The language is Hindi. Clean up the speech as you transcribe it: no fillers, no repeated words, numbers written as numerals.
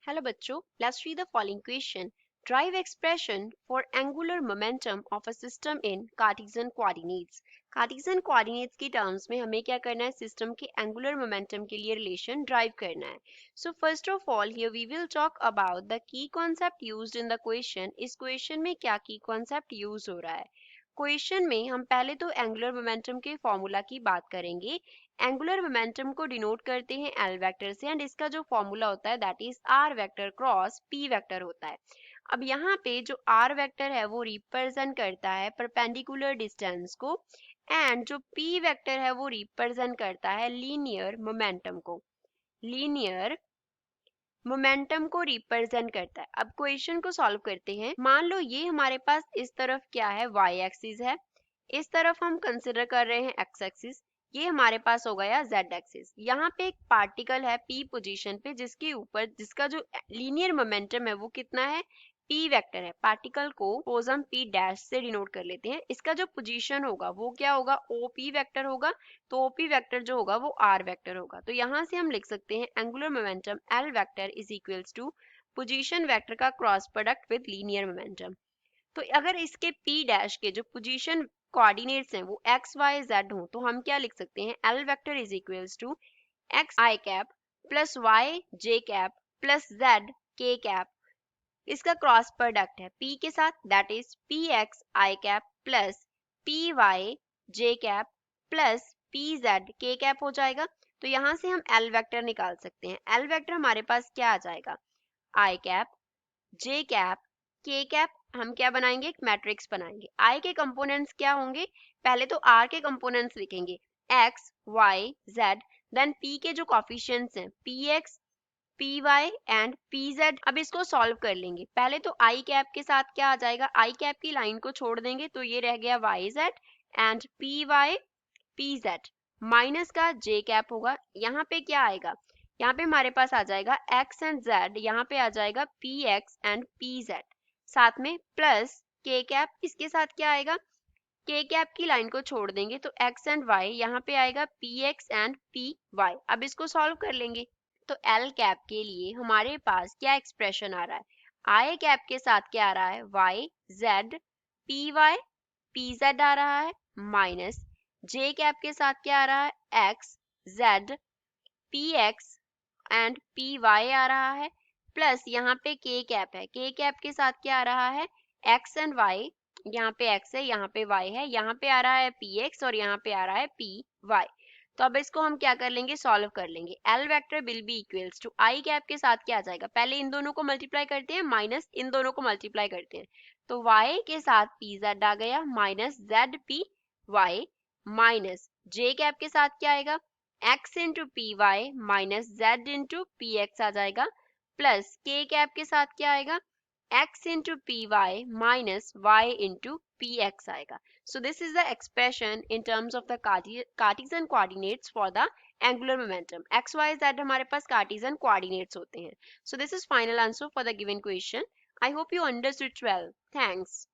Hello बच्चों, let's read the following question. Drive expression for angular momentum of a system in Cartesian coordinates. Cartesian coordinates की terms में हमें क्या करना है, सिस्टम के angular momentum के लिए relation drive करना है. So first of all here we will talk about the key concept used in the question. इस question में क्या key concept use हो रहा है. क्वेश्चन में हम पहले तो एंगुलर मोमेंटम के फॉर्मूला की बात करेंगे. एंगुलर मोमेंटम को डिनोट करते हैं एल वेक्टर से एंड इसका जो फॉर्मूला होता है that is R vector cross P vector होता है. अब यहाँ पे जो आर वेक्टर है वो रिप्रेजेंट करता है परपेंडिकुलर डिस्टेंस को एंड जो पी वेक्टर है वो रिप्रेजेंट करता है लीनियर मोमेंटम को. लीनियर मोमेंटम को रिप्रेजेंट करता है. अब क्वेश्चन को सॉल्व करते हैं. मान लो ये हमारे पास इस तरफ क्या है, y एक्सिस है, इस तरफ हम कंसिडर कर रहे हैं x एक्सिस, ये हमारे पास हो गया z एक्सिस. यहाँ पे एक पार्टिकल है p पोजीशन पे जिसके ऊपर जिसका जो लीनियर मोमेंटम है वो कितना है, p वेक्टर है. पार्टिकल को सपोज हम p डैश से डिनोट कर लेते हैं. इसका जो पोजीशन होगा वो क्या होगा, OP वेक्टर होगा. तो OP वेक्टर जो होगा वो R वेक्टर होगा. तो यहाँ से हम लिख सकते हैं angular momentum L vector is equals to position vector का cross product with linear momentum. तो अगर इसके P डैश के जो पोजीशन कोऑर्डिनेट्स हैं वो x y z हो तो हम क्या लिख सकते हैं, L vector is equals to x I cap plus y j cap plus z k cap. इसका क्रॉस प्रोडक्ट है p के साथ that is px I cap plus py j cap plus pz k cap हो जाएगा. तो यहाँ से हम L वेक्टर निकाल सकते हैं. L वेक्टर हमारे पास क्या आ जाएगा, I cap j cap k cap. हम क्या बनाएंगे, एक मैट्रिक्स बनाएंगे. I के कंपोनेंट्स क्या होंगे, पहले तो R के कंपोनेंट्स लिखेंगे x y z, then p के जो कोफिशिएंट्स हैं px py एंड pz. अब इसको सॉल्व कर लेंगे. पहले तो I कैप के साथ क्या आ जाएगा, I कैप की लाइन को छोड़ देंगे तो ये रह गया yz and py pz minus का j कैप होगा. यहाँ पे क्या आएगा, यहाँ पे हमारे पास आ जाएगा x एंड z, यहाँ पे आ जाएगा px एंड pz साथ में प्लस k कैप. इसके साथ क्या आएगा, k कैप की लाइन को छोड़ देंगे तो x एंड y, यहाँ पे आएगा px एंड py. अब इसको सॉल्व कर लेंगे. तो L कैप के लिए हमारे पास क्या एक्सप्रेशन आ रहा है, I कैप के साथ क्या आ रहा है, y z py pz आ रहा है माइनस j कैप के साथ क्या आ रहा है, x z px and py आ रहा है प्लस यहाँ पे k कैप है, k कैप के साथ क्या आ रहा है, x एंड y, यहाँ पे x है यहाँ पे y है, यहाँ पे आ रहा है px और यहाँ पे आ रहा है py. तो अब इसको हम क्या कर लेंगे, सॉल्व कर लेंगे. L vector will be equals to I cap के साथ क्या आ जाएगा, पहले इन दोनों को मल्टीप्लाई करते हैं माइनस इन दोनों को मल्टीप्लाई करते हैं. तो y के साथ pz आ गया minus zpy minus j cap के साथ क्या आएगा, x into py minus z into px आ जाएगा प्लस k कैप के साथ क्या आएगा, x into py minus y into px आएगा. So this is the expression in terms of the Cartesian coordinates for the angular momentum. x, y, z हमारे पास Cartesian coordinates होते हैं. So this is final answer for the given question. I hope you understood well. Thanks.